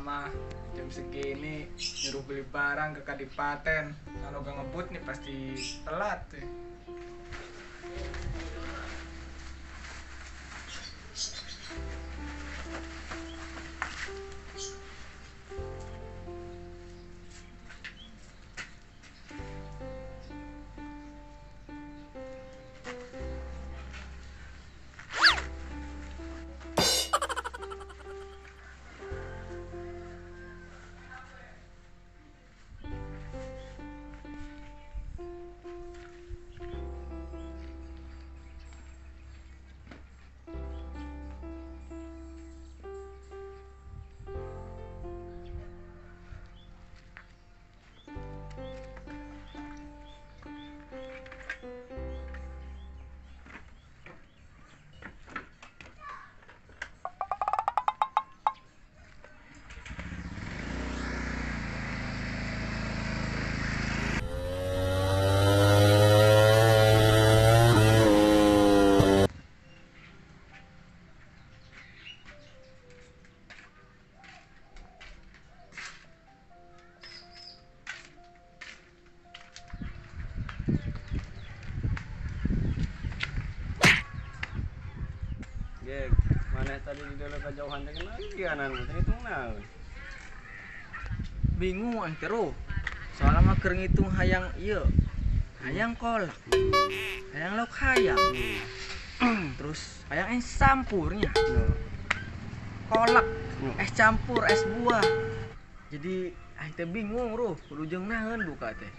mah jam segini nyuruh beli barang ke Kadipaten. Kalau gak ngebut nih pasti telat tuh. Gek, mana tadi di dalam kejauhan dengan lagi anakmu tadi itu naon? Bingung antero. Soalnya mah keur ngitung hayang ieu. Hayang kolak. Hayang lauk hayam. Terus hayang es campurnya. Kolak, es campur, es buah. Jadi aing teh bingung, Ruh. Kudu jeung naon buka teh.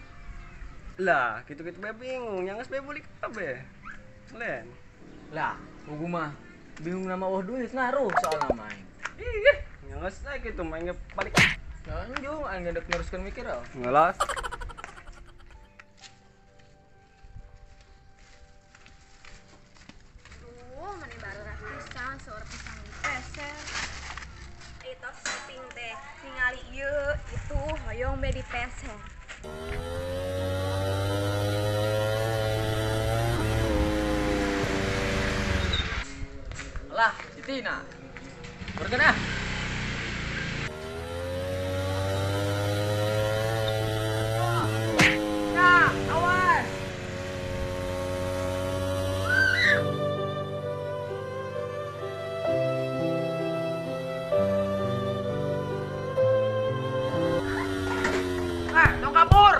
Lah, gitu-gitu bae bingung, yang geus bae beli kabeh. Len. Lah, kudu mah bingung nama duit ngaruh soal nama aing. Ih, yang geus gitu main balik. Anjung, aing ngendek neruskeun mikir oh. Ngelas. Mana baru pisang, seorang pisang di peser. Itu shopping teh, ningali ieu itu hoyong be di peser. Lah, si Tina. Berkenah. Nah, awas. Dong kabur.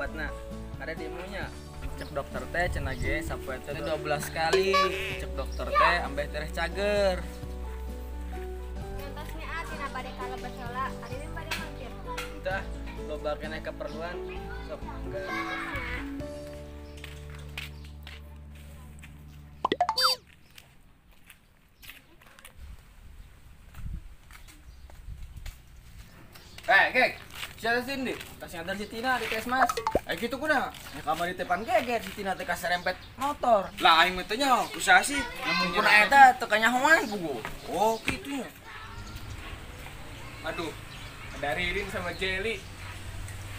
obatna ada di imunya. Cek dokter teh cenah ge sapoe teh 12 kali. Cek dokter teh ambeh tereh cager. Nyontos atina bade kalebet heula, ari we bade mampir. Udah, loba keneh keperluan sok mangga. Gek. Siapa sini? Kasih ngadar si Tina di Kesmas. Gitu kuna. Ya kamar di depan geger si Tina teh serempet motor. Lah aing mah teh nya kusaha sih? Namun kuna eta teu kanyahoan ku. Oh, gitu ya. Aduh, ada Ririn sama Jelly.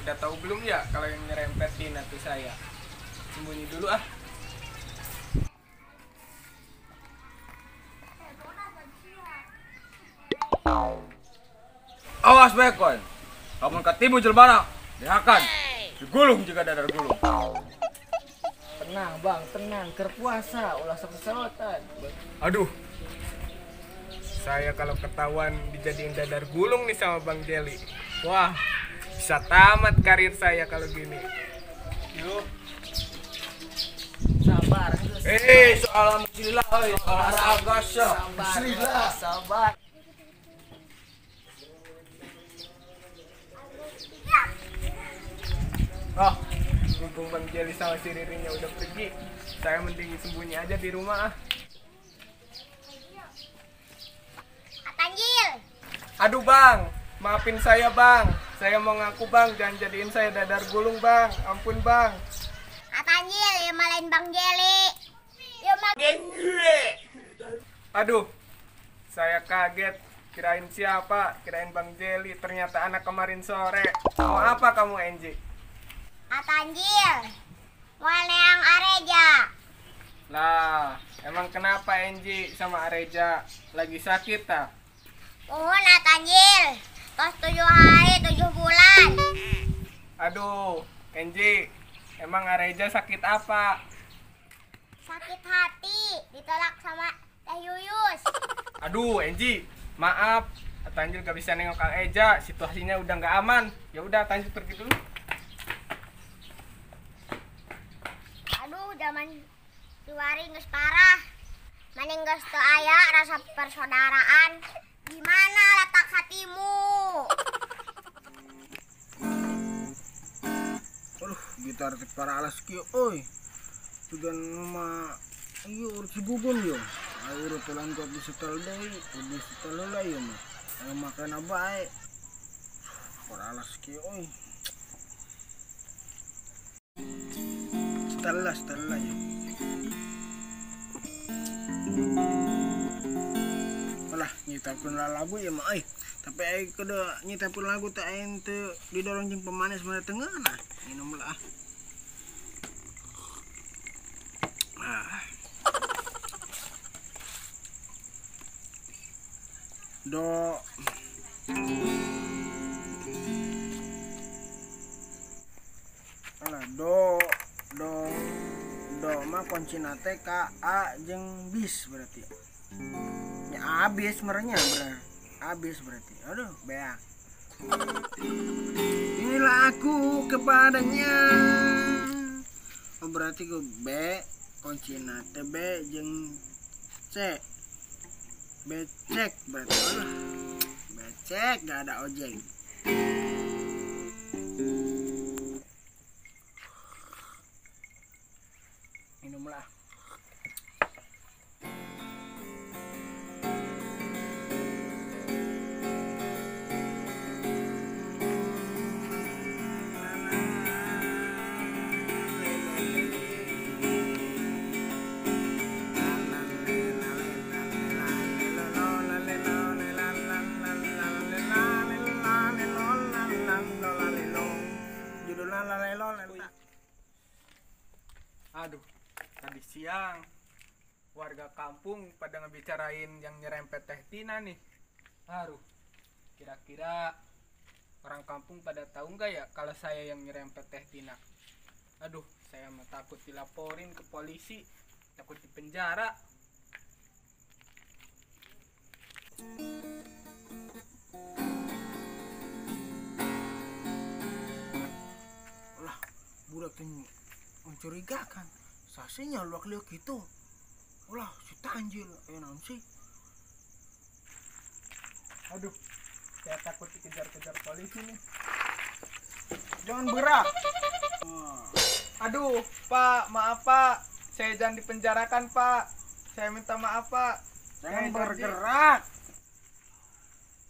Udah tahu belum ya kalau yang nyerempet Tina tuh saya? Sembunyi dulu ah. Awas bekon. Kamu ketimu jelmana, dihakan. Digulung juga dadar gulung. Tenang bang, tenang. Keur puasa, ulah sok-sokan. Aduh. Saya kalau ketahuan dijadiin dadar gulung nih sama Bang Jelly. Wah, bisa tamat karir saya kalau gini. Yuk. Sabar. Soal alhamdulillah, olahraga syah. Bismillah. Sabar. Oh, mumpung Bang Jelly sama si Ririnnya udah pergi, saya mending sembunyi aja di rumah ah. Tanjil. Aduh bang, maafin saya bang. Saya mau ngaku bang, jangan jadiin saya dadar gulung bang. Ampun bang. Tanjil, ya malain Bang Jelly. Ya Aduh, saya kaget. Kirain siapa? Kirain Bang Jelly. Ternyata anak kemarin sore. Mau apa kamu Enji? Tanjil. Mau yang Areja. Lah, emang kenapa Enji sama Areja? Lagi sakit tak? Uhun Tanjil. Tos 7 hari 7 bulan. Aduh, Enji, emang Areja sakit apa? Sakit hati, ditolak sama Teh Yuyus. Aduh, Enji, maaf. Tanjil gak bisa nengok Kang Eja, situasinya udah nggak aman. Ya udah, Tanjil pergi dulu. Aduh, zaman Juari geus parah. Maning geus teu aya rasa persaudaraan. Gimana letak hatimu? Aduh, gitar teh para alas kieu euy. Sugan mah ieu urut si gugun yo. Ayo urut telan kok di setel deui, di setel heula ieu mah. Aya makan bae. Para alas kieu euy. Setel ya. Alah, nyitapkeun lagu ya mah euy. Tapi ai kudu nyitapkeun lagu teh aing teu didorong jeung pemanis mana tengah nah. Minum lah. Do alah do mah kuncina teh ka A jeung bis berarti ya abis merenya abis berarti aduh beak inilah aku kepadanya oh berarti gue B kuncina teh B jeung C becek berarti aduh becek gak ada ojek minumlah Aduh, tadi siang warga kampung pada ngebicarain yang nyerempet Teh Tina nih. Aduh, kira-kira orang kampung pada tahu nggak ya kalau saya yang nyerempet Teh Tina? Aduh, saya mah takut dilaporin ke polisi, takut dipenjara. Lah, budak ini mencurigakan. Sasinya luak liuk gitu. Ulah, si Tanjil, naon sih? Aduh, saya takut dikejar-kejar polisi nih. Jangan berak. Aduh, Pak, maaf Pak. Saya jangan dipenjarakan Pak. Saya minta maaf Pak. Jangan Saya bergerak.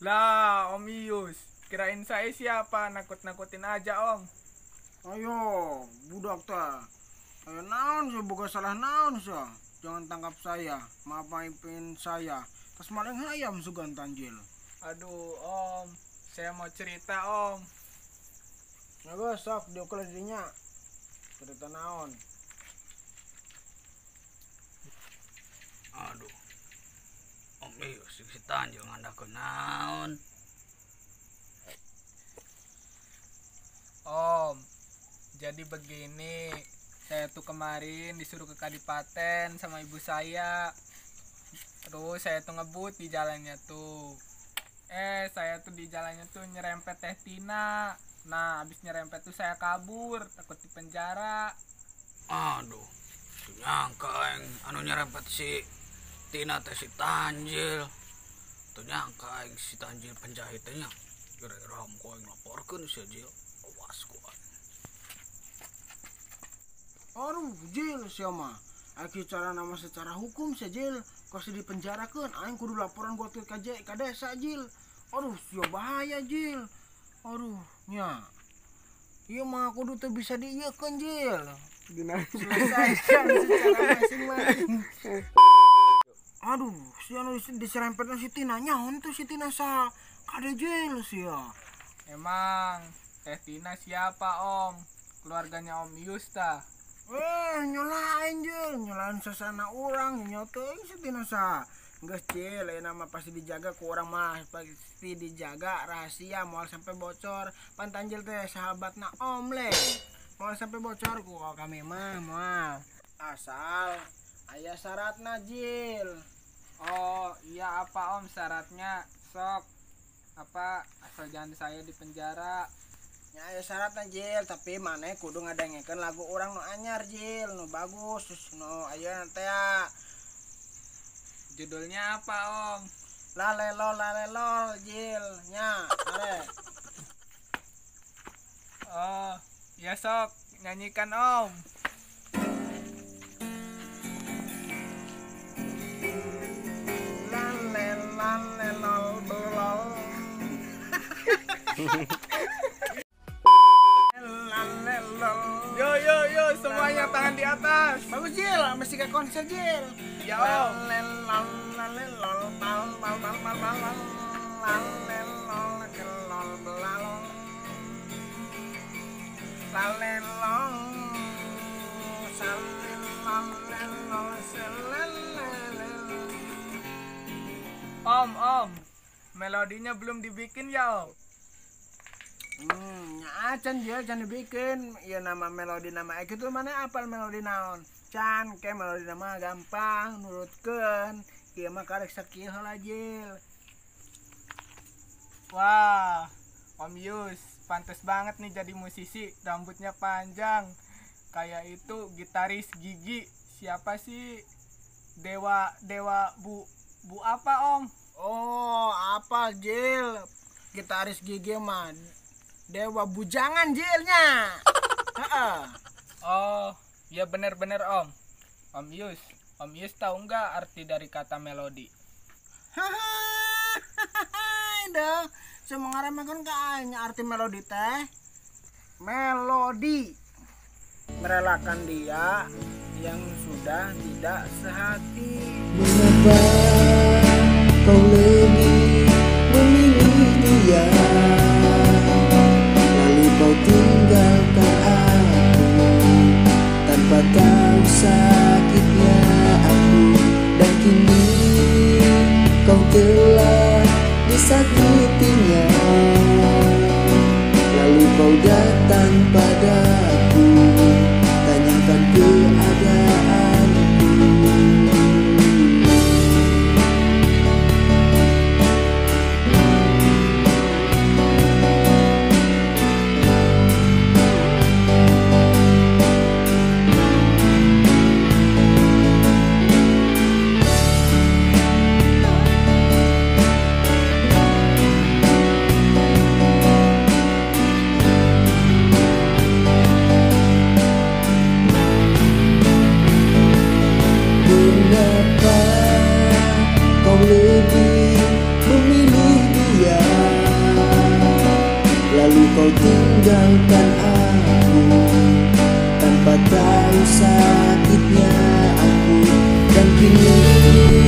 Lah, Om Ius, Kirain saya siapa, nakut-nakutin aja om. Ayo, budak ta. Ayo naon sih, bukan salah naon sih. Jangan tangkap saya, maafin saya. Tas maling hayam sugan tanjil. Aduh om, saya mau cerita om. Naga sok diokel dinya. Cerita naon. Aduh. Om iyo si Tanjil ngandake naon? Om, jadi begini, saya tuh kemarin disuruh ke Kadipaten sama ibu saya. Terus saya tuh ngebut di jalannya tuh. Saya tuh di jalannya tuh nyerempet Teh Tina. Nah, abis nyerempet tuh saya kabur, takut di penjara. Aduh. Nyangka aing anu nyerempet si Tina teh si Tanjil. Tuh nyangka aing si Tanjil penjahit teh nya. Kira-kira hamku aing laporkeun si Jil. Awas ku aing. Aduh, Jil siapa? Aki cara nama secara hukum si Jil. Kau di penjarakeun, aing kudu laporan gua ke desa Jil. Aduh, sia bahaya Jil. Aduh, nya. Ieu mah kudu teu bisa dieukeun Jil. Selesaikan secara masing-masing. Aduh, si anu diserempetna si Tina nyaon tuh si Tina sa kada Jil sia. Emang Teh Tina siapa om? Keluarganya Om Yusta. Nyolain Jil, nyolain sasana orang nyoteing si Tina sa. Geus Jil, nama pasti dijaga ku orang mah, pasti dijaga rahasia moal sampai bocor. Pan Tanjil teh sahabatna Om le. Moal sampai bocor ku kami mah moal. Asal aya syaratna Jil. Oh iya apa om syaratnya? Sok apa asal jangan saya di penjara. Ya aya syaratna Jil, tapi maneh kudu ngadengekeun lagu urang nu anyar Jil, nu bagus, nu ayeuna teh. Judulnya apa om? Lalelo Jil nya are. Oh ya sok nyanyikan om. Lalelol belol. Yo semuanya tangan di atas. Bagus Jil, mesti ke konser Jil. Ya om. Om, melodinya belum dibikin ya om. Acan Jil, can dibikin. Ya nama melodi nama Eki tuh mana apal melodi naon. Can kayak melodi nama gampang nurutkeun. Ieu mah karek sakieu heula Jil. Wah, Om Yus, pantas banget nih jadi musisi, rambutnya panjang. Kayak itu gitaris Gigi. Siapa sih? Dewa Bu apa om? Oh, apa Jil? Gitaris Gigi mah Dewa Bujangan Jilnya. Heeh. Oh, ya bener-bener om. Om Yus tahu nggak arti dari kata melodi? Dah, semangat makan kayaknya arti melodi teh. Melodi merelakan dia yang sudah tidak sehati. Mengapa kau lebih memilih dia, lalu kau tinggalkan aku tanpa tahu sakitnya aku, dan kini kau telah disakitinya, lalu kau datang padaku, tanyakan keadaanku. tinggalkan aku tanpa tahu sakitnya aku, dan kini